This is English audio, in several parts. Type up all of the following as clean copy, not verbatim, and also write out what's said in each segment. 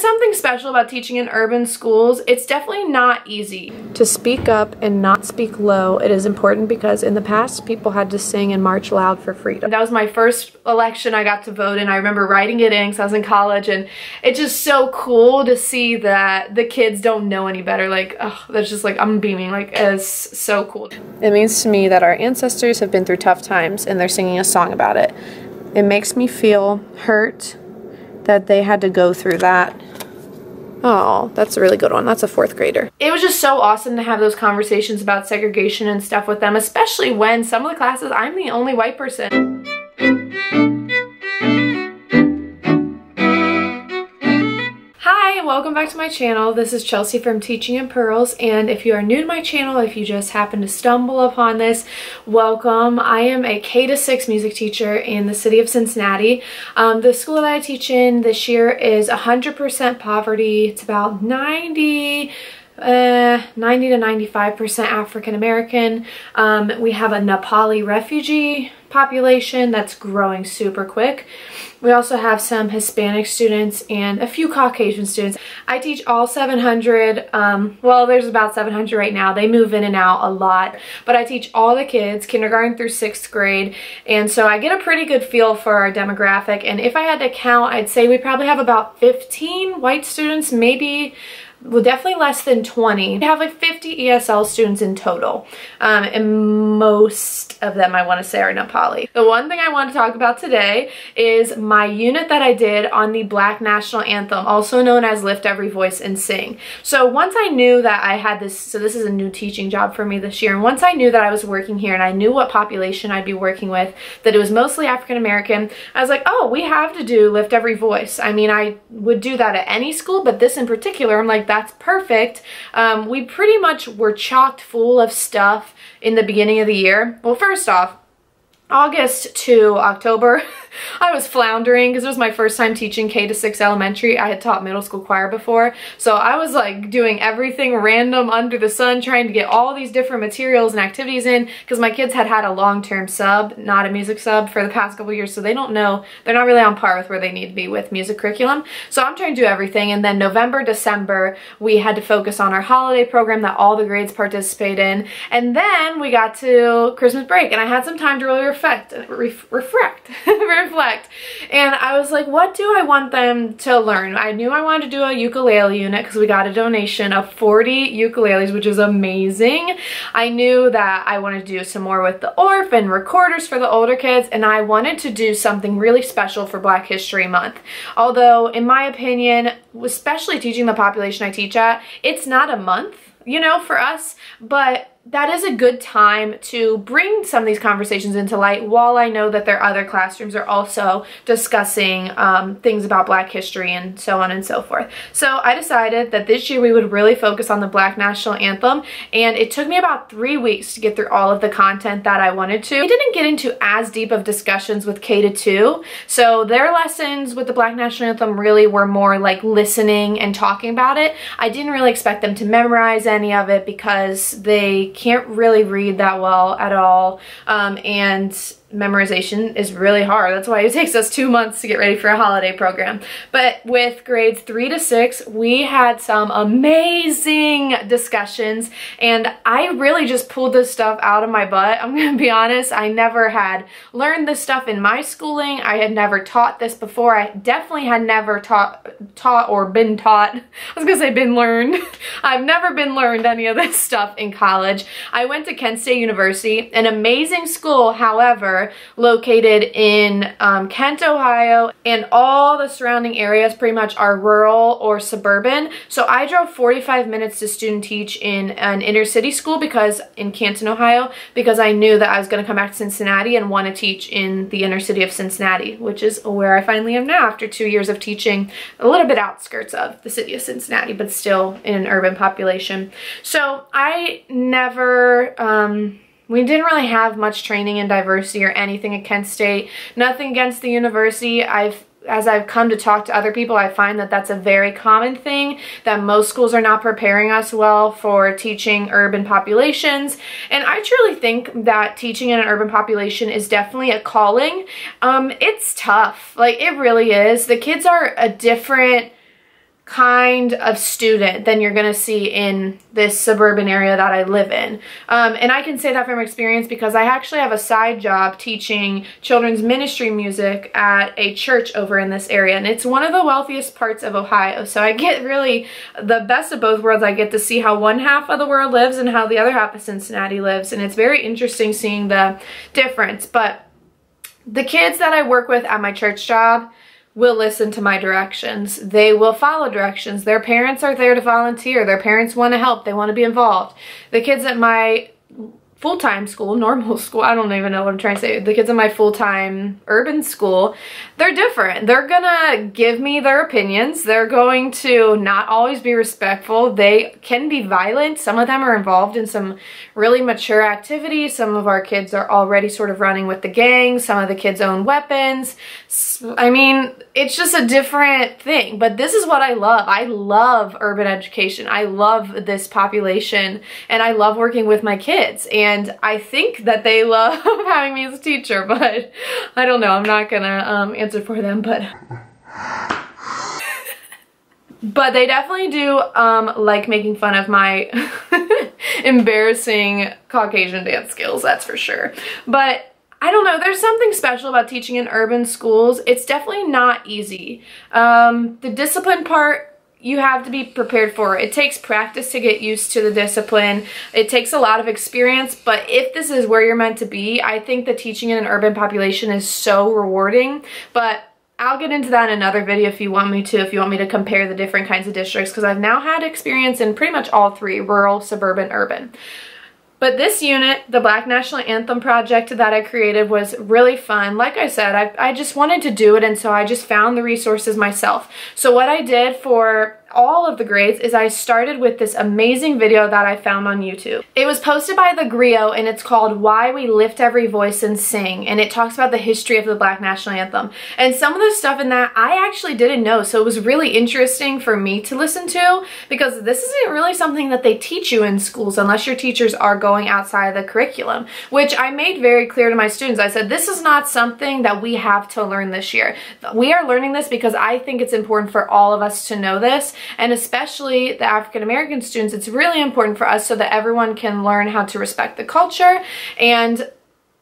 something special about teaching in urban schools. It's definitely not easy. To speak up and not speak low, it is important because in the past, people had to sing and march loud for freedom. That was my first election I got to vote in. I remember writing it in because I was in college, and it's just so cool to see that the kids don't know any better. Like, oh, that's just like, I'm beaming. Like, it's so cool. It means to me that our ancestors have been through tough times and they're singing a song about it. It makes me feel hurt that they had to go through that. Oh, that's a really good one. That's a 4th grader. It was just so awesome to have those conversations about segregation and stuff with them, especially when some of the classes, I'm the only white person. Welcome back to my channel. This is Chelsea from Teaching in Pearls, and if you are new to my channel, if you just happen to stumble upon this, welcome. I am a K-6 music teacher in the city of Cincinnati. The school that I teach in this year is 100% poverty. It's about 90 to 95% African American. We have a Nepali refugee population that's growing super quick. We also have some Hispanic students and a few Caucasian students. I teach all 700, well, there's about 700 right now. They move in and out a lot, but I teach all the kids, kindergarten through 6th grade, and so I get a pretty good feel for our demographic, and if I had to count, I'd say we probably have about 15 white students, maybe, well, definitely less than 20. We have like 50 ESL students in total, and most of them, I want to say, are Nepali. The one thing I want to talk about today is my unit that I did on the Black National Anthem, also known as Lift Every Voice and Sing. So once I knew that I had this, so this is a new teaching job for me this year, and once I knew that I was working here and I knew what population I'd be working with, that it was mostly African American, I was like, oh, we have to do Lift Every Voice. I mean, I would do that at any school, but this in particular, I'm like, that's perfect. We pretty much were chocked full of stuff in the beginning of the year. Well, first off, August to October, I was floundering because it was my first time teaching K-6 elementary. I had taught middle school choir before, so I was like doing everything random under the sun, trying to get all these different materials and activities in because my kids had had a long-term sub, not a music sub, for the past couple years, so they don't know, they're not really on par with where they need to be with music curriculum. So I'm trying to do everything, and then November, December, we had to focus on our holiday program that all the grades participate in, and then we got to Christmas break, and I had some time to really reflect, and I was like, what do I want them to learn? I knew I wanted to do a ukulele unit because we got a donation of 40 ukuleles, which is amazing. I knew that I wanted to do some more with the ORF and recorders for the older kids, and I wanted to do something really special for Black History Month. Although, in my opinion, especially teaching the population I teach at, it's not a month, you know, for us, but that is a good time to bring some of these conversations into light, while I know that their other classrooms are also discussing things about Black history and so on and so forth. So I decided that this year we would really focus on the Black National Anthem, and it took me about 3 weeks to get through all of the content that I wanted to. We didn't get into as deep of discussions with K-2, so their lessons with the Black National Anthem really were more like listening and talking about it. I didn't really expect them to memorize any of it because they can't really read that well at all, and memorization is really hard. That's why it takes us 2 months to get ready for a holiday program. But with grades 3 to 6, we had some amazing discussions, and I really just pulled this stuff out of my butt. I'm gonna be honest, I never had learned this stuff in my schooling. I had never taught this before. I definitely had never taught or been taught. I was gonna say been learned. I've never been learned any of this stuff in college. I went to Kent State University, an amazing school, however, located in Kent, Ohio, and all the surrounding areas pretty much are rural or suburban. So I drove 45 minutes to student teach in an inner city school in Canton, Ohio, because I knew that I was going to come back to Cincinnati and want to teach in the inner city of Cincinnati, which is where I finally am now after 2 years of teaching a little bit outskirts of the city of Cincinnati, but still in an urban population. So I never, we didn't really have much training in diversity or anything at Kent State. Nothing against the university. As I've come to talk to other people, I find that that's a very common thing, that most schools are not preparing us well for teaching urban populations. And I truly think that teaching in an urban population is definitely a calling. It's tough. Like, it really is. The kids are a different kind of student than you're gonna see in this suburban area that I live in. And I can say that from experience because I actually have a side job teaching children's ministry music at a church over in this area, and it's one of the wealthiest parts of Ohio. So I get really the best of both worlds. I get to see how one half of the world lives and how the other half of Cincinnati lives, and it's very interesting seeing the difference. But the kids that I work with at my church job will listen to my directions. They will follow directions. Their parents are there to volunteer. Their parents want to help. They want to be involved. The kids at my full-time school, normal school, I don't even know what I'm trying to say. The kids in my full-time urban school, they're different. They're gonna give me their opinions. They're going to not always be respectful. They can be violent. Some of them are involved in some really mature activities. Some of our kids are already sort of running with the gang. Some of the kids own weapons. I mean, it's just a different thing, but this is what I love. I love urban education. I love this population, and I love working with my kids. And I think that they love having me as a teacher, but I don't know. I'm not gonna answer for them, but they definitely do like making fun of my embarrassing Caucasian dance skills, that's for sure. But I don't know, there's something special about teaching in urban schools. It's definitely not easy. The discipline part, you have to be prepared for. It takes practice to get used to the discipline. It takes a lot of experience, but if this is where you're meant to be, I think that teaching in an urban population is so rewarding. But I'll get into that in another video if you want me to compare the different kinds of districts, because I've now had experience in pretty much all three: rural, suburban, urban. But this unit, the Black National Anthem project that I created, was really fun. Like I said, I just wanted to do it, and so I just found the resources myself. So what I did for all of the grades is I started with this amazing video that I found on YouTube. It was posted by the Griot, and it's called Why We Lift Every Voice and Sing, and it talks about the history of the Black National Anthem. And some of the stuff in that I actually didn't know, so it was really interesting for me to listen to, because this isn't really something that they teach you in schools unless your teachers are going outside the curriculum, which I made very clear to my students. I said, this is not something that we have to learn this year. We are learning this because I think it's important for all of us to know this. And especially the African American students, it's really important for us so that everyone can learn how to respect the culture. And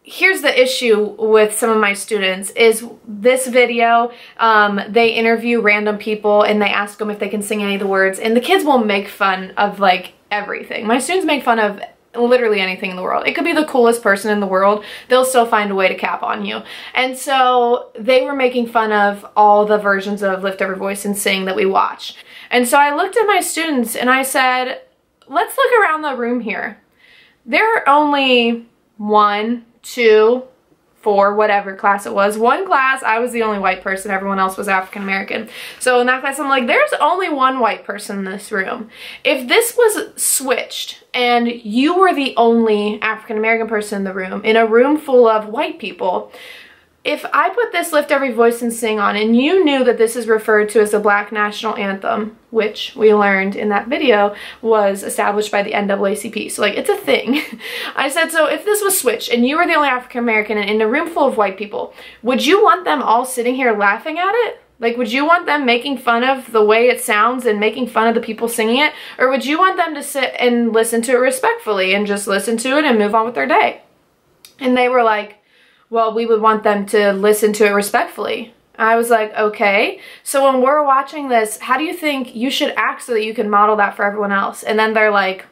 here's the issue with some of my students is this video, they interview random people and they ask them if they can sing any of the words, and the kids will make fun of like everything. My students make fun of literally anything in the world. It could be the coolest person in the world, they'll still find a way to cap on you. And so they were making fun of all the versions of Lift Every Voice and Sing that we watch. And so I looked at my students and I said, let's look around the room here. There are only 1, 2, 4, whatever class it was. One class, I was the only white person, everyone else was African American. So in that class, I'm like, there's only one white person in this room. If this was switched and you were the only African American person in the room, in a room full of white people, if I put this Lift Every Voice and Sing on and you knew that this is referred to as the Black National Anthem, which we learned in that video was established by the NAACP, so like it's a thing. I said, so if this was switched and you were the only African American in a room full of white people, would you want them all sitting here laughing at it? Like, would you want them making fun of the way it sounds and making fun of the people singing it? Or would you want them to sit and listen to it respectfully and just listen to it and move on with their day? And they were like, well, we would want them to listen to it respectfully. I was like, okay. So when we're watching this, how do you think you should act so that you can model that for everyone else? And then they're like,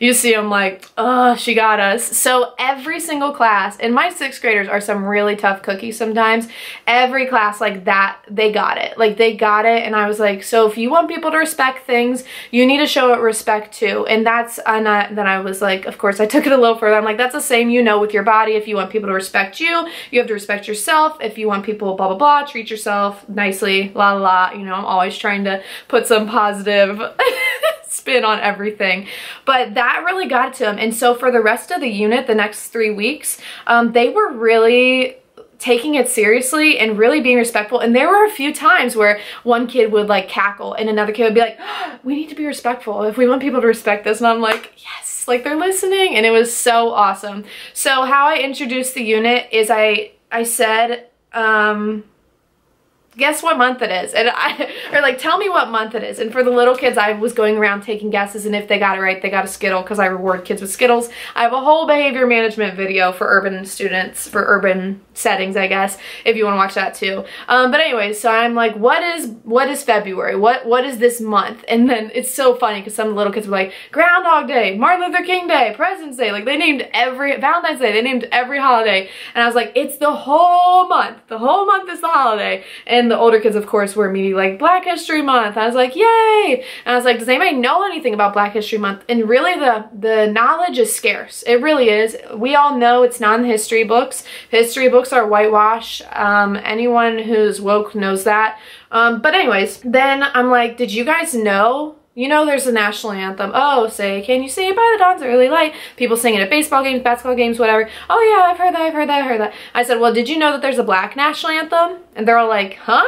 you see them like, oh, she got us. So every single class, and my 6th graders are some really tough cookies sometimes, every class like that, they got it. Like they got it, and I was like, so if you want people to respect things, you need to show it respect too. And that's, then I was like, of course, I took it a little further. I'm like, that's the same, you know, with your body. If you want people to respect you, you have to respect yourself. If you want people blah, blah, blah, treat yourself nicely, la, la, la. You know, I'm always trying to put some positive spin on everything. But that really got to them. And so for the rest of the unit, the next 3 weeks, they were really taking it seriously and really being respectful. And there were a few times where one kid would like cackle and another kid would be like, oh, we need to be respectful if we want people to respect this. And I'm like, yes, like they're listening. And it was so awesome. So how I introduced the unit is I said, guess what month it is, and or like, tell me what month it is. And for the little kids, I was going around taking guesses, and if they got it right, they got a Skittle, because I reward kids with Skittles. I have a whole behavior management video for urban students, for urban settings, I guess, if you want to watch that too. But anyways, so I'm like, what is February? What is this month? And then it's so funny because some little kids were like, Groundhog Day, Martin Luther King Day, President's Day. Like, they named Valentine's Day, they named every holiday. And I was like, it's the whole month. The whole month is the holiday. And the older kids, of course, were immediately like, Black History Month. I was like, yay! And I was like, does anybody know anything about Black History Month? And really, the knowledge is scarce. It really is. We all know it's not in the history books. History books are whitewash. Anyone who's woke knows that. But anyways, then I'm like, did you guys know? You know there's a national anthem. Oh, say, can you see it by the dawn's early light? People sing it at baseball games, basketball games, whatever. Oh yeah, I've heard that, I've heard that, I've heard that. I said, well, did you know that there's a Black national anthem? And they're all like, huh?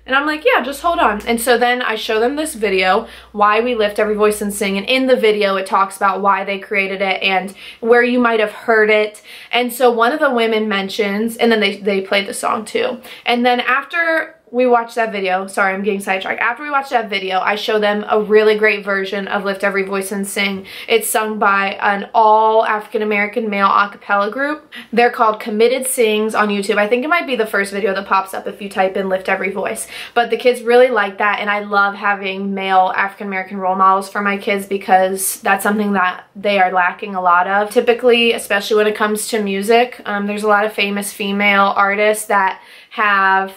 And I'm like, yeah, just hold on. And so then I show them this video, why we lift every voice and sing. And in the video, it talks about why they created it and where you might have heard it. And so one of the women mentions, and then they played the song too. And then after we watched that video, sorry, I'm getting sidetracked. After we watched that video, I show them a really great version of Lift Every Voice and Sing. It's sung by an all African-American male a cappella group. They're called Committed Sings on YouTube. I think it might be the first video that pops up if you type in Lift Every Voice. But the kids really like that, and I love having male African-American role models for my kids because that's something that they are lacking a lot of. Typically, especially when it comes to music, there's a lot of famous female artists that have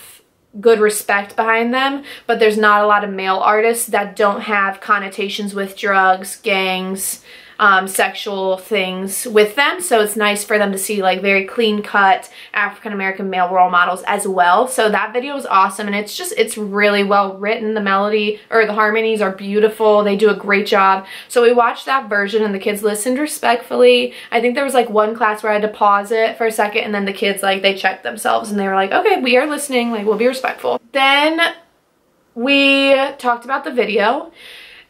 good respect behind them, but there's not a lot of male artists that don't have connotations with drugs, gangs, sexual things with them. So it's nice for them to see like very clean-cut African-American male role models as well. So that video is awesome, and it's really well written. The melody, or the harmonies, are beautiful. They do a great job. So we watched that version and the kids listened respectfully. I think there was like one class where I had to pause it for a second, and then the kids, like, they checked themselves and they were like, okay, we are listening, like, we'll be respectful. Then we talked about the video,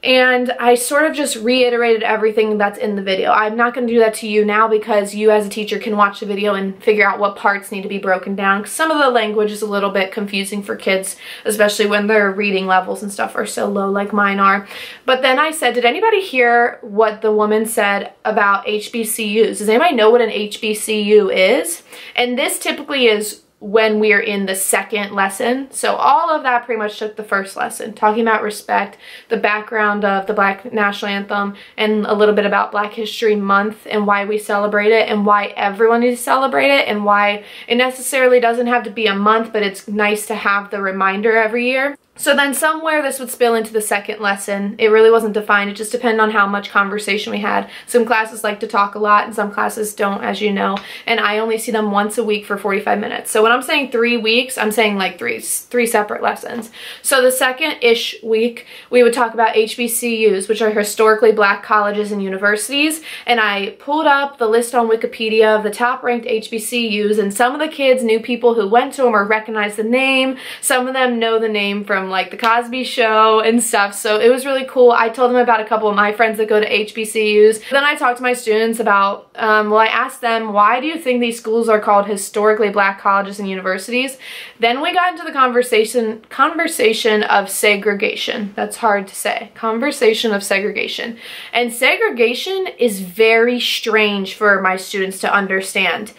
and I sort of just reiterated everything that's in the video. I'm not going to do that to you now because you as a teacher can watch the video and figure out what parts need to be broken down. Some of the language is a little bit confusing for kids, especially when their reading levels and stuff are so low like mine are. But then I said, did anybody hear what the woman said about HBCUs? Does anybody know what an HBCU is? And this typically is when we are in the second lesson. So all of that pretty much took the first lesson, talking about respect, the background of the Black National Anthem, and a little bit about Black History Month and why we celebrate it and why everyone needs to celebrate it and why it necessarily doesn't have to be a month, but it's nice to have the reminder every year. So then somewhere this would spill into the second lesson. It really wasn't defined. It just depended on how much conversation we had. Some classes like to talk a lot and some classes don't, as you know. And I only see them once a week for 45 minutes. So when I'm saying 3 weeks, I'm saying like three separate lessons. So the second-ish week, we would talk about HBCUs, which are historically Black colleges and universities. And I pulled up the list on Wikipedia of the top-ranked HBCUs, and some of the kids knew people who went to them or recognized the name. Some of them know the name from like the Cosby Show and stuff, so it was really cool. I told them about a couple of my friends that go to HBCUs. Then I talked to my students about, well, I asked them, why do you think these schools are called historically Black colleges and universities? Then we got into the conversation of segregation. That's hard to say. Conversation of segregation. And segregation is very strange for my students to understand.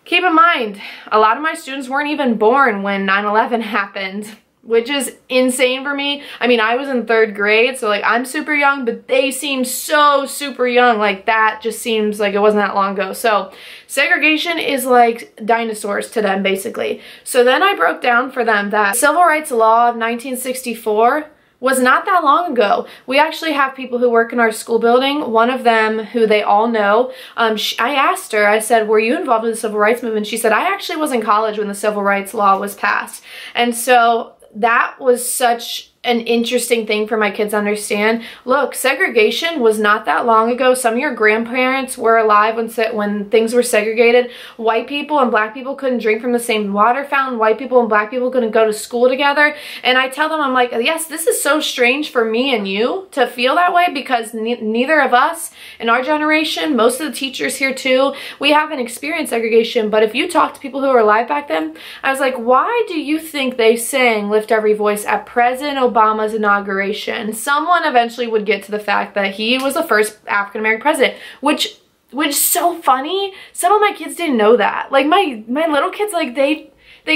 Keep in mind, a lot of my students weren't even born when 9/11 happened, which is insane for me. I mean, I was in 3rd grade, so like I'm super young, but they seem so super young. Like that just seems like it wasn't that long ago. So segregation is like dinosaurs to them, basically. So then I broke down for them that Civil Rights Law of 1964 was not that long ago. We actually have people who work in our school building. One of them, who they all know, I asked her, I said, were you involved in the Civil Rights Movement? She said, I actually was in college when the Civil Rights Law was passed. And so that was such an interesting thing for my kids to understand. Look, segregation was not that long ago. Some of your grandparents were alive when things were segregated. White people and black people couldn't drink from the same water fountain. White people and black people couldn't go to school together. And I tell them, I'm like, yes, this is so strange for me and you to feel that way, because neither of us in our generation, most of the teachers here too, we haven't experienced segregation. But if you talk to people who were alive back then, I was like, why do you think they sang Lift Every Voice at President Obama's inauguration? Someone eventually would get to the fact that he was the first African-American president, which is so funny. Some of my kids didn't know that. Like my little kids, like they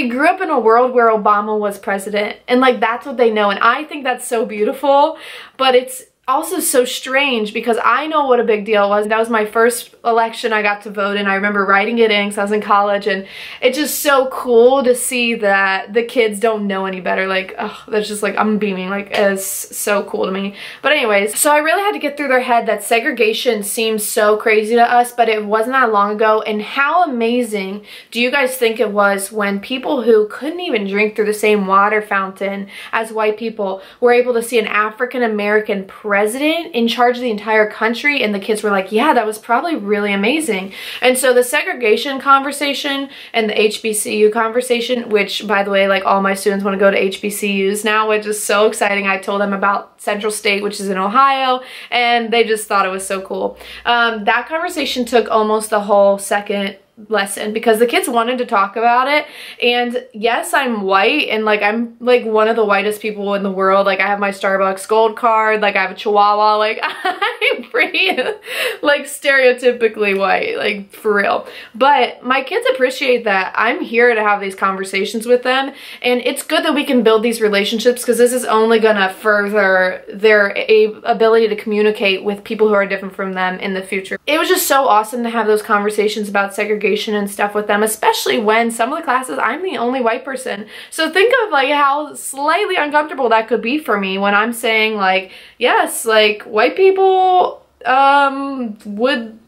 grew up in a world where Obama was president, and like that's what they know. And I think that's so beautiful, but it's also so strange because I know what a big deal it was. That was my first election I got to vote in. I remember writing it in because I was in college, and it's just so cool to see that the kids don't know any better. Like, oh, that's just like, I'm beaming. Like, it's so cool to me. But anyways, so I really had to get through their head that segregation seems so crazy to us, but it wasn't that long ago. And how amazing do you guys think it was when people who couldn't even drink through the same water fountain as white people were able to see an African-American president in charge of the entire country? And the kids were like, yeah, that was probably really amazing. And so the segregation conversation and the HBCU conversation, which by the way, like all my students want to go to HBCUs now, which is so exciting. I told them about Central State, which is in Ohio, and they just thought it was so cool. That conversation took almost the whole second lesson because the kids wanted to talk about it. And yes, I'm white, and like I'm like one of the whitest people in the world. Like I have my Starbucks gold card, like I have a chihuahua, like I'm pretty like stereotypically white, like for real. But my kids appreciate that I'm here to have these conversations with them, and it's good that we can build these relationships because this is only gonna further their ability to communicate with people who are different from them in the future. It was just so awesome to have those conversations about segregation and stuff with them, especially when some of the classes I'm the only white person. So think of like how slightly uncomfortable that could be for me when I'm saying like, yes, like white people would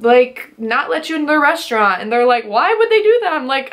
like not let you in their restaurant, and they're like, why would they do that? I'm like,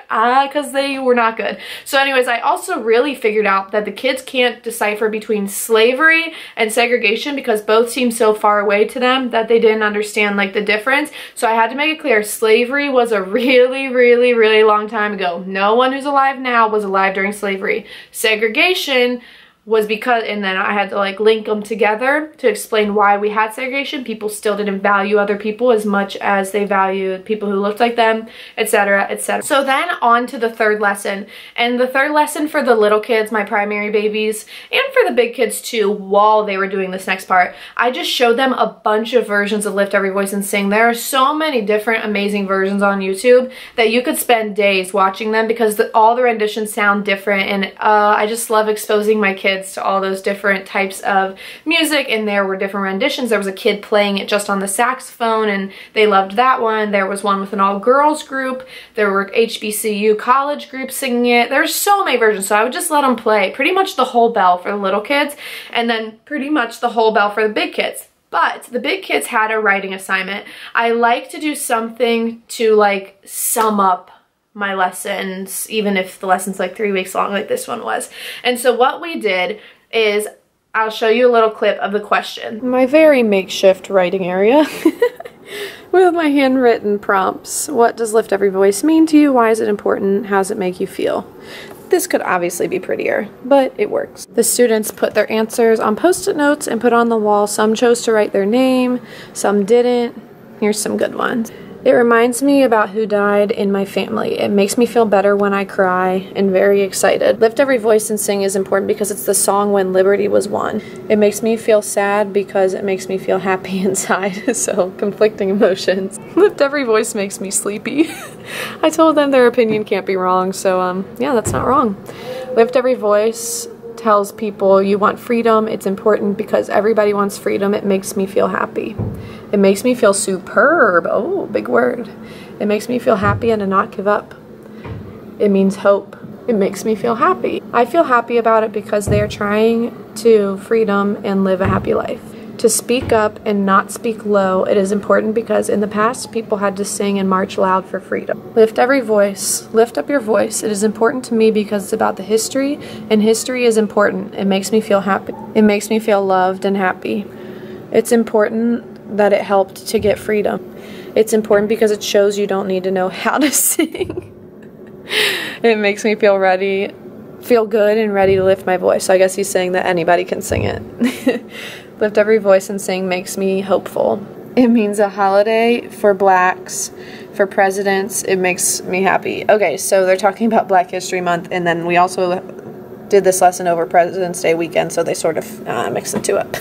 because they were not good. So anyways, I also really figured out that the kids can't decipher between slavery and segregation because both seem so far away to them that they didn't understand like the difference. So I had to make it clear, slavery was a really, really, really long time ago. No one who's alive now was alive during slavery. Segregation was because, and then I had to like link them together to explain why we had segregation. People still didn't value other people as much as they valued people who looked like them, etc., etc. So then on to the third lesson. And the third lesson for the little kids, my primary babies, and for the big kids too, while they were doing this next part, I just showed them a bunch of versions of Lift Every Voice and Sing. There are so many different amazing versions on YouTube that you could spend days watching them because all the renditions sound different, and I just love exposing my kids to all those different types of music. And there were different renditions. There was a kid playing it just on the saxophone, and they loved that one. There was one with an all-girls group. There were HBCU college groups singing it. There's so many versions, so I would just let them play pretty much the whole bell for the little kids, and then pretty much the whole bell for the big kids. But the big kids had a writing assignment. I like to do something to like sum up my lessons, even if the lesson's like 3 weeks long like this one was. And so what we did is, I'll show you a little clip of the question. My very makeshift writing area with my handwritten prompts. What does Lift Every Voice mean to you? Why is it important? How does it make you feel? This could obviously be prettier, but it works. The students put their answers on post-it notes and put on the wall. Some chose to write their name, some didn't. Here's some good ones. It reminds me about who died in my family. It makes me feel better when I cry and very excited. Lift Every Voice and Sing is important because it's the song when liberty was won. It makes me feel sad because it makes me feel happy inside. So conflicting emotions. Lift Every Voice makes me sleepy. I told them their opinion can't be wrong, so yeah, that's not wrong. Lift Every Voice tells people you want freedom. It's important because everybody wants freedom. It makes me feel happy. It makes me feel superb. Oh, big word. It makes me feel happy and to not give up. It means hope. It makes me feel happy. I feel happy about it because they are trying to freedom and live a happy life. To speak up and not speak low. It is important because in the past, people had to sing and march loud for freedom. Lift every voice. Lift up your voice. It is important to me because it's about the history, and history is important. It makes me feel happy. It makes me feel loved and happy. It's important that it helped to get freedom. It's important because it shows you don't need to know how to sing. It makes me feel good and ready to lift my voice. So I guess he's saying that anybody can sing it. Lift every voice and sing makes me hopeful. It means a holiday for blacks, for presidents. It makes me happy. Okay, so they're talking about Black History Month, and then we also did this lesson over President's Day weekend, so they sort of mixed the two up.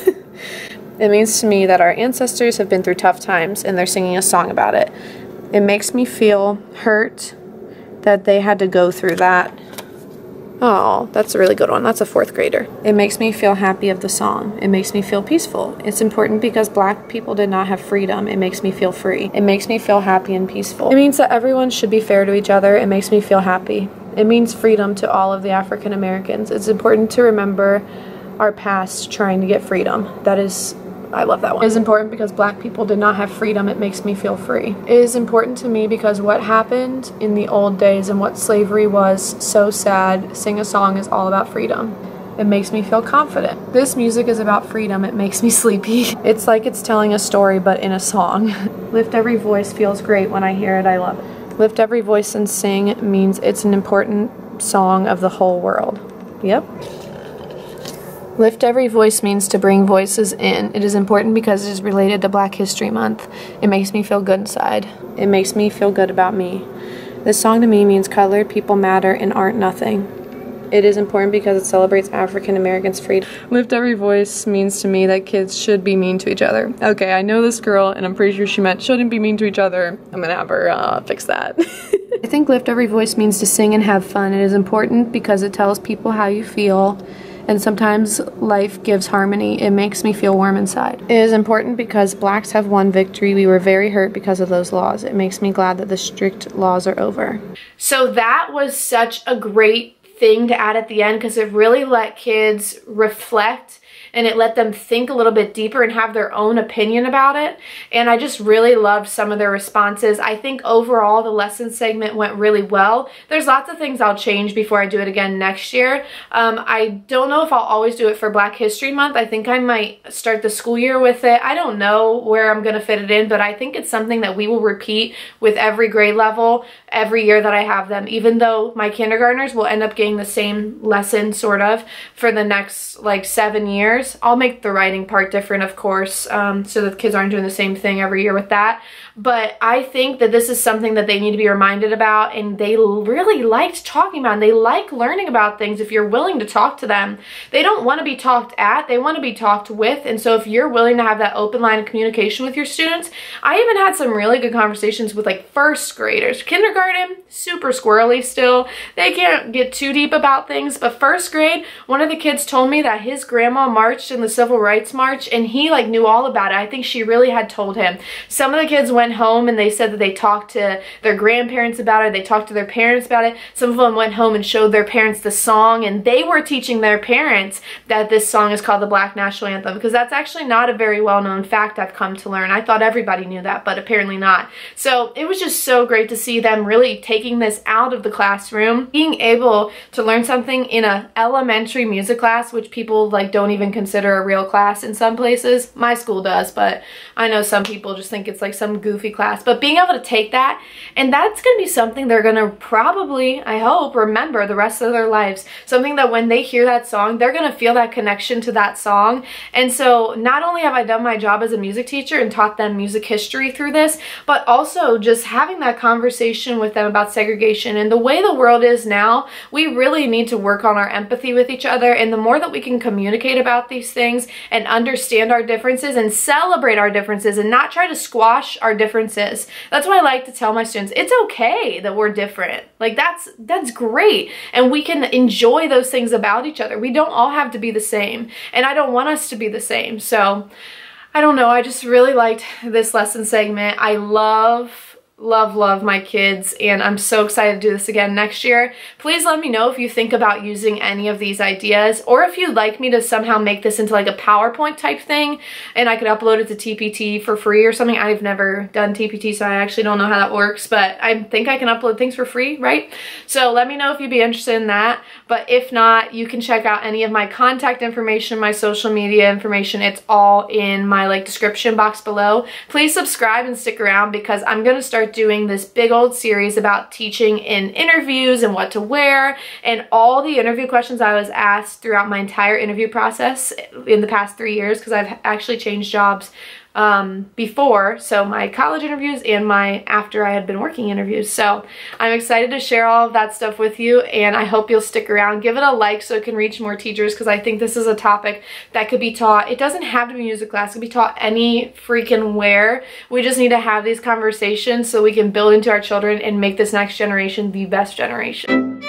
It means to me that our ancestors have been through tough times, and they're singing a song about it. It makes me feel hurt that they had to go through that. Oh, that's a really good one. That's a 4th grader. It makes me feel happy of the song. It makes me feel peaceful. It's important because black people did not have freedom. It makes me feel free. It makes me feel happy and peaceful. It means that everyone should be fair to each other. It makes me feel happy. It means freedom to all of the African Americans. It's important to remember our past trying to get freedom. I love that one. It is important because black people did not have freedom. It makes me feel free. It is important to me because what happened in the old days and what slavery was so sad. Sing a song is all about freedom. It makes me feel confident. This music is about freedom. It makes me sleepy. It's like it's telling a story but in a song. Lift every voice feels great when I hear it. I love it. Lift every voice and sing means it's an important song of the whole world. Yep. Lift every voice means to bring voices in. It is important because it is related to Black History Month. It makes me feel good inside. It makes me feel good about me. This song to me means colored people matter and aren't nothing. It is important because it celebrates African Americans' freedom. Lift every voice means to me that kids should be mean to each other. Okay, I know this girl and I'm pretty sure she meant shouldn't be mean to each other. I'm gonna have her fix that. I think lift every voice means to sing and have fun. It is important because it tells people how you feel. And sometimes life gives harmony. It makes me feel warm inside. It is important because blacks have won victory. We were very hurt because of those laws. It makes me glad that the strict laws are over. So that was such a great thing to add at the end because it really let kids reflect and it let them think a little bit deeper and have their own opinion about it. And I just really loved some of their responses. I think overall the lesson segment went really well. There's lots of things I'll change before I do it again next year. I don't know if I'll always do it for Black History Month. I think I might start the school year with it. I don't know where I'm gonna fit it in, but I think it's something that we will repeat with every grade level every year that I have them, even though my kindergartners will end up getting the same lesson sort of for the next like 7 years. I'll make the writing part different, of course, so that the kids aren't doing the same thing every year with that. But I think that this is something that they need to be reminded about, and they really liked talking about, and they like learning about things if you're willing to talk to them. They don't want to be talked at, they want to be talked with, and so if you're willing to have that open line of communication with your students, I even had some really good conversations with like 1st graders. Kindergarten, super squirrely still. They can't get too deep about things, but 1st grade, one of the kids told me that his grandma marched in the Civil Rights March, and he like knew all about it. I think she really had told him. Some of the kids went home and they said that they talked to their grandparents about it, they talked to their parents about it. Some of them went home and showed their parents the song, and they were teaching their parents that this song is called the Black National Anthem, because that's actually not a very well-known fact I've come to learn. I thought everybody knew that, but apparently not. So it was just so great to see them really taking this out of the classroom, being able to learn something in a elementary music class, which people like don't even consider a real class in some places. My school does, but I know some people just think it's like some goofy class. But being able to take that, and that's going to be something they're going to probably, I hope, remember the rest of their lives. Something that when they hear that song, they're going to feel that connection to that song. And so not only have I done my job as a music teacher and taught them music history through this, but also just having that conversation with them about segregation and the way the world is now. We really need to work on our empathy with each other, and the more that we can communicate about these things and understand our differences and celebrate our differences and not try to squash our differences. That's what I like to tell my students. It's okay that we're different. Like that's great. And we can enjoy those things about each other. We don't all have to be the same. And I don't want us to be the same. So I don't know. I just really liked this lesson segment. I love love my kids, and I'm so excited to do this again next year. Please let me know if you think about using any of these ideas, or if you'd like me to somehow make this into like a PowerPoint type thing and I could upload it to TPT for free or something. I've never done TPT, so I actually don't know how that works, but I think I can upload things for free, right? So let me know if you'd be interested in that. But if not, you can check out any of my contact information, my social media information. It's all in my like description box below. Please subscribe and stick around, because I'm going to start doing this big old series about teaching in interviews and what to wear, and all the interview questions I was asked throughout my entire interview process in the past 3 years, because I've actually changed jobs before, so my college interviews and my after I had been working interviews. So I'm excited to share all of that stuff with you, and I hope you'll stick around. Give it a like so it can reach more teachers, because I think this is a topic that could be taught. It doesn't have to be music class, it could be taught any freaking where. We just need to have these conversations so we can build into our children and make this next generation the best generation.